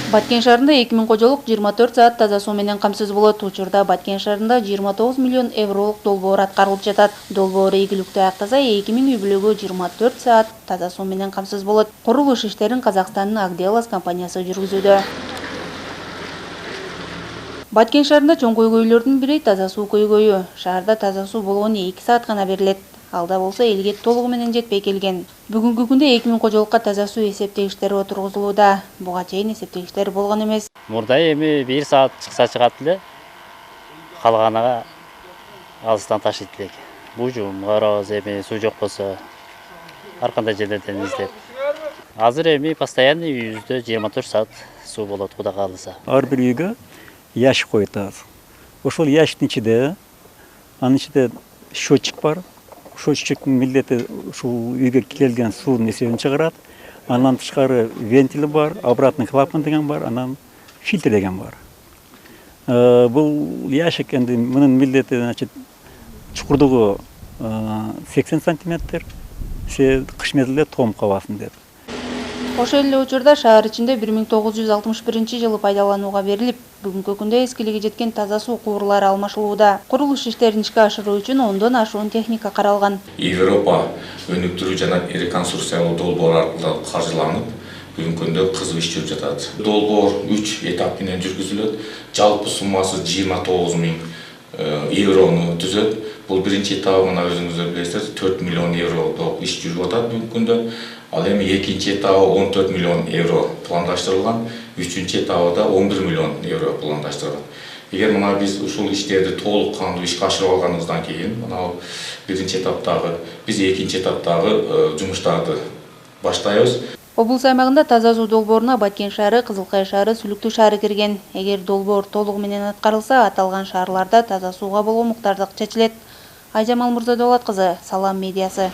Баткен шаарында 2000 кожолук 24 саат таза суу менен камсыз болот. Учурда Баткен шаарында 29 миллион евролук долбоор аткарылып жатат. Долбоор ийгиликтүү аяктаса 2000 үй бүлөгө 24 саат таза суу менен камсыз болот. Курулуш иштерин Казакстандын Агделас компаниясы жүргүзүүдө. Баткен шаарында чоң көйгөйлөрдүн бири таза суу көйгөйү. Шаарда таза суу болгону 2 саат гана берилет. Алда болсо элге толугу менен жетпей келген. Бүгүнкү күндө 2000 кожолукка таза суу эсептегичтери отургузулууда. Буга чейин эсептегичтер болгон эмес. Мурда эми 1 саат чыкса чыгат эле. Калганага алыстан ташыйт элек. Бужум, короз эми суу жок болсо ар кандай жерден издеп. Азыр эми постоянный үйүбүздө 24 саат суу болот, Кудай кааласа. Ар бир үйгө ящик коет азыр. Ошол ящиктин ичинде, анын ичинде счетчик бар. Счетчиктин милдети ушул үйгө келген суунун эсебин чыгарат. Андан тышкары вентили бар, обратный клапан деген бар, анан фильтр деген бар. Бул ящик энди мунун милдети, значит, чукурдугу 80 сантиметр, кыш мезгилде том кабасын деп. Ошол эле учурда шаар ичинде 1961-жылы пайдаланууга берилип, бүгүнкү күндө эскилиги жеткен таза суу кубурлары алмашылууда. Курулуш иштерин ишке ашыруу үчүн 10дон ашуун техника каралган. Европа өнүктүрүү жана реконструкциялоо долбоор аркылуу каржыланып, бүгүнкү күндө кызып иш жүрүп жатат. Долбоор 3 этап менен жүргүзүлөт. Жалпы суммасы 29 000 еврону түзөт. Бул биринчи этабы мына өзүңүздөр билесиз, 4 миллион евро иш жүрүп атат бүгүнкү күндө. Ал эми экинчи этабы 14 миллион евро пландаштырылган, үчүнчү этабыда 11 миллион евро пландаштырылган. Эгер мына биз ушул иштерди толук кандуу ишке ашырып алганыбыздан кийин, мына биринчи этаптагы, биз экинчи этаптагы жумуштарды баштайбыз. Облус аймагында таза суу долбооруна Баткен шаары, Кызылкай шаары, Сүлүктүү шаары кирген. Эгер долбоор толугу менен аткарылса, аталган шаарларда таза сууга болгон муктаждык чечилет. Айжамал Мурзадолат кызы, Салам медиасы.